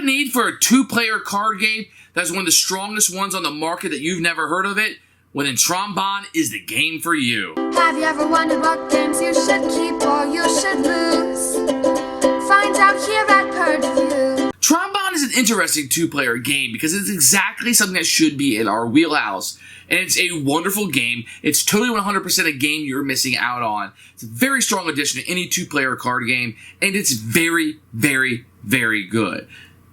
need for a 2-player card game that's one of the strongest ones on the market that you've never heard of it? Well, then Trambahn is the game for you. Have you ever wondered what games you should keep or you should lose? Find out here at Purge Reviews. Trambahn is an interesting 2-player game because it's exactly something that should be in our wheelhouse. And it's a wonderful game. It's totally 100% a game you're missing out on. It's a very strong addition to any 2-player card game, and it's very, very, very good.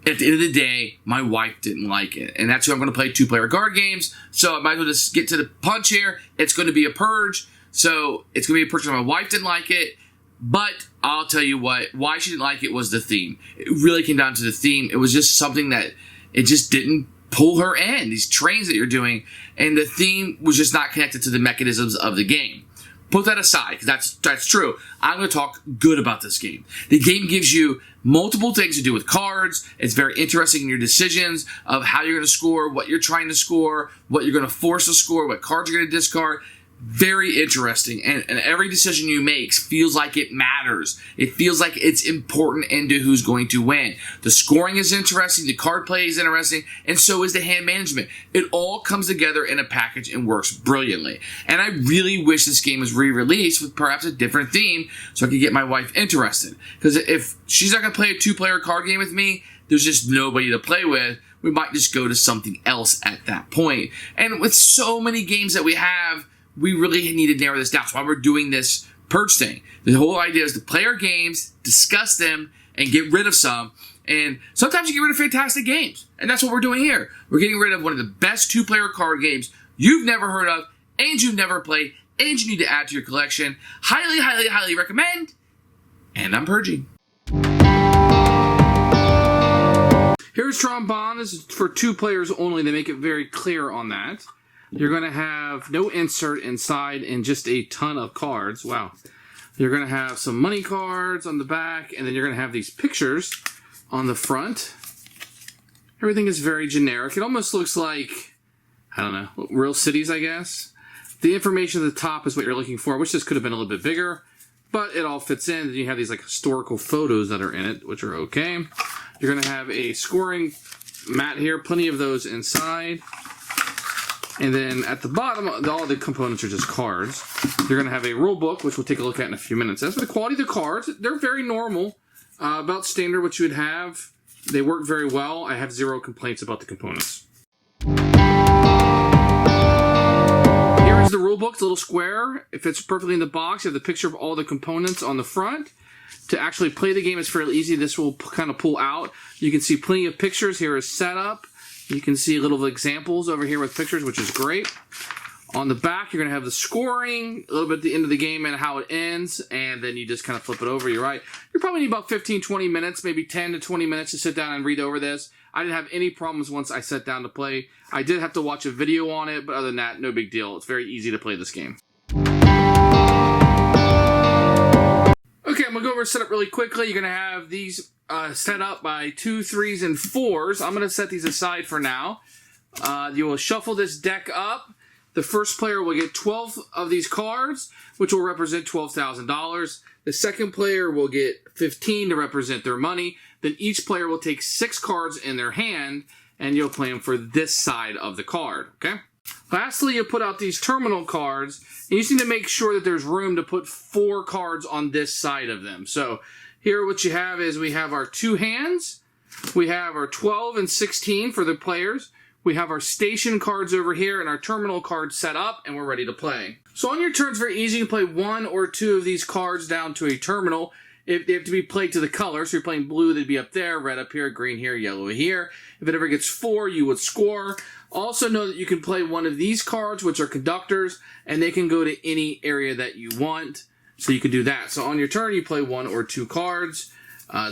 At the end of the day, my wife didn't like it, and that's why I'm going to play 2-player card games. So I might as well just get to the punch here. It's going to be a purge. So it's going to be a purge because my wife didn't like it. But I'll tell you what, why she didn't like it was the theme. It really came down to the theme. It was just something that it just didn't pull her in, these trains that you're doing, and the theme was just not connected to the mechanisms of the game. Put that aside, because that's true. I'm going to talk good about this game. The game gives you multiple things to do with cards. It's very interesting in your decisions of how you're going to score, what you're trying to score, what you're going to force to score, what cards you're going to discard. Very interesting, and every decision you make feels like it matters. It feels like it's important into who's going to win. The scoring is interesting, the card play is interesting, and so is the hand management. It all comes together in a package and works brilliantly. And I really wish this game was re-released with perhaps a different theme so I could get my wife interested. Because if she's not going to play a 2-player card game with me, there's just nobody to play with. We might just go to something else at that point. And with so many games that we have, we really need to narrow this down. That's why we're doing this purge thing. The whole idea is to play our games, discuss them, and get rid of some. And sometimes you get rid of fantastic games. And that's what we're doing here. We're getting rid of one of the best 2-player card games you've never heard of, and you've never played, and you need to add to your collection. Highly, highly, highly recommend. And I'm purging. Here's Trambahn. This is for 2 players only. They make it very clear on that. You're going to have no insert inside and just a ton of cards. Wow. You're going to have some money cards on the back, and then you're going to have these pictures on the front. Everything is very generic. It almost looks like, I don't know, real cities, I guess. The information at the top is what you're looking for, which this could have been a little bit bigger, but it all fits in. Then you have these like historical photos that are in it, which are okay. You're going to have a scoring mat here, plenty of those inside. And then at the bottom, all the components are just cards. You're going to have a rule book, which we'll take a look at in a few minutes. As for the quality of the cards, they're very normal, about standard what you would have. They work very well. I have 0 complaints about the components. Here is the rule book. It's a little square. It fits perfectly in the box. You have the picture of all the components on the front. To actually play the game is fairly easy. This will kind of pull out. You can see plenty of pictures. Here is setup. You can see little examples over here with pictures, which is great. On the back, you're going to have the scoring, a little bit at the end of the game and how it ends, and then you just kind of flip it over. You're right. You probably need about 15, 20 minutes, maybe 10 to 20 minutes to sit down and read over this. I didn't have any problems once I sat down to play. I did have to watch a video on it, but other than that, no big deal. It's very easy to play this game. Okay, I'm going to go over setup really quickly. You're going to have these set up by 2, 3s, and 4s. I'm going to set these aside for now. You will shuffle this deck up. The first player will get 12 of these cards, which will represent $12,000. The second player will get 15 to represent their money. Then each player will take 6 cards in their hand, and you'll play them for this side of the card, okay? Lastly, you put out these terminal cards, and you just need to make sure that there's room to put 4 cards on this side of them. So here what you have is we have our 2 hands, we have our 12 and 16 for the players, we have our station cards over here and our terminal cards set up, and we're ready to play. So on your turn, it's very easy to play 1 or 2 of these cards down to a terminal. If they have to be played to the color, so you're playing blue, they'd be up there, red up here, green here, yellow here. If it ever gets 4, you would score. Also know that you can play one of these cards, which are conductors, and they can go to any area that you want. So you can do that. So on your turn, you play 1 or 2 cards.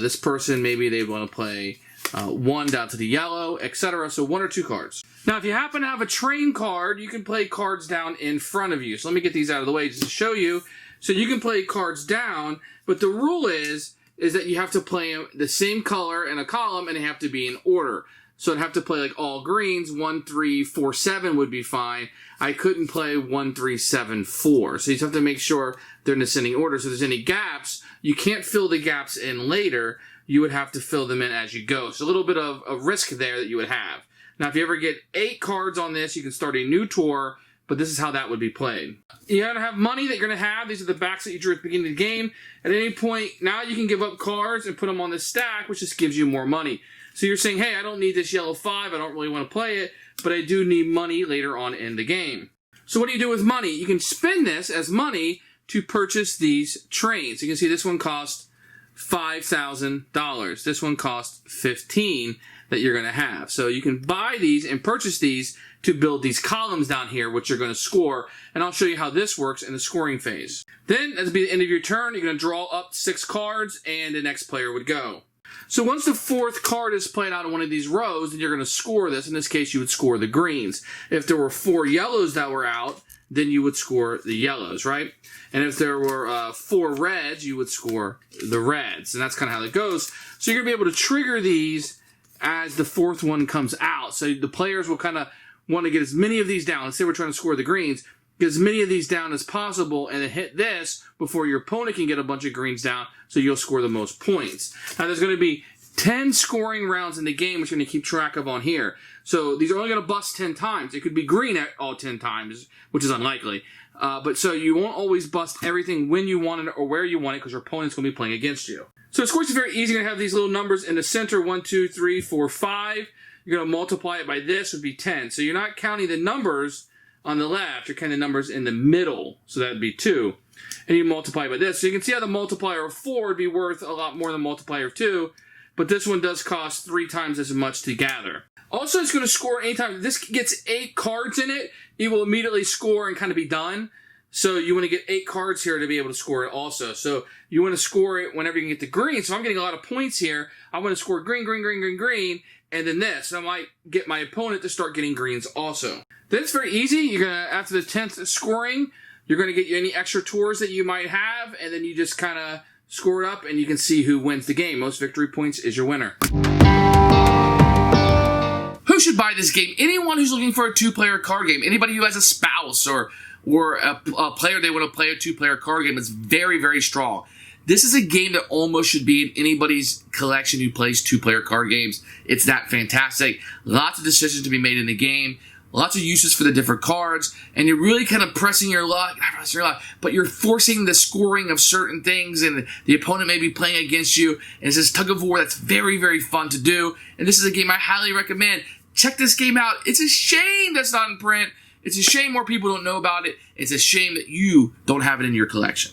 This person, maybe they want to play 1 down to the yellow, etc. So 1 or 2 cards. Now, if you happen to have a train card, you can play cards down in front of you. So let me get these out of the way just to show you. So you can play cards down, but the rule is that you have to play them the same color in a column, and they have to be in order. So I'd have to play like all greens. 1, 3, 4, 7 would be fine. I couldn't play 1, 3, 7, 4. So you just have to make sure they're in ascending order. So if there's any gaps, you can't fill the gaps in later. you would have to fill them in as you go. So a little bit of a risk there that you would have. Now, if you ever get 8 cards on this, you can start a new tour, but this is how that would be played. You gotta have money that you're gonna have. These are the backs that you drew at the beginning of the game. At any point, now you can give up cards and put them on this stack, which just gives you more money. So you're saying, hey, I don't need this yellow 5, I don't really want to play it, but I do need money later on in the game. So what do you do with money? You can spend this as money to purchase these trains. You can see this one costs $5,000. This one costs $15,000 that you're going to have. So you can buy these and purchase these to build these columns down here, which you're going to score. And I'll show you how this works in the scoring phase. Then, at the end of your turn, you're going to draw up 6 cards, and the next player would go. So once the 4th card is played out on one of these rows, then you're going to score this. In this case, you would score the greens. If there were 4 yellows that were out, then you would score the yellows, right? And if there were 4 reds, you would score the reds. And that's kind of how it goes. So you're going to be able to trigger these as the 4th one comes out. So the players will kind of want to get as many of these down. Let's say we're trying to score the greens. Get as many of these down as possible and then hit this before your opponent can get a bunch of greens down, so you'll score the most points. Now there's going to be 10 scoring rounds in the game, which you're going to keep track of on here. So these are only going to bust 10 times. It could be green at all 10 times, which is unlikely. But so you won't always bust everything when you want it or where you want it, because your opponent's going to be playing against you. So scoring is very easy. You're going to have these little numbers in the center, 1, 2, 3, 4, 5. You're going to multiply it by this, would be 10. So you're not counting the numbers on the left, you're counting the numbers in the middle, so that would be 2. And you multiply by this. So you can see how the multiplier of 4 would be worth a lot more than the multiplier of 2, but this one does cost 3 times as much to gather. Also, it's going to score anytime this gets 8 cards in it, it will immediately score and kind of be done. So you want to get 8 cards here to be able to score it also. So you want to score it whenever you can get the green. So I'm getting a lot of points here. I want to score green, green, green, green, green, and then this. So I might get my opponent to start getting greens also. Then it's very easy. You're going to, after the 10th scoring, you're going to get any extra tours that you might have, and then you just kind of score it up, and you can see who wins the game. Most victory points is your winner. Who should buy this game? Anyone who's looking for a 2-player card game. Anybody who has a spouse or a player they want to play a 2-player card game. It's very, very strong. This is a game that almost should be in anybody's collection who plays 2-player card games. It's that fantastic. Lots of decisions to be made in the game. Lots of uses for the different cards. And you're really kind of pressing your luck. Not pressing your luck, but you're forcing the scoring of certain things. And the opponent may be playing against you. And it's this tug of war that's very, very fun to do. And this is a game I highly recommend. Check this game out. It's a shame that's not in print. It's a shame more people don't know about it. It's a shame that you don't have it in your collection.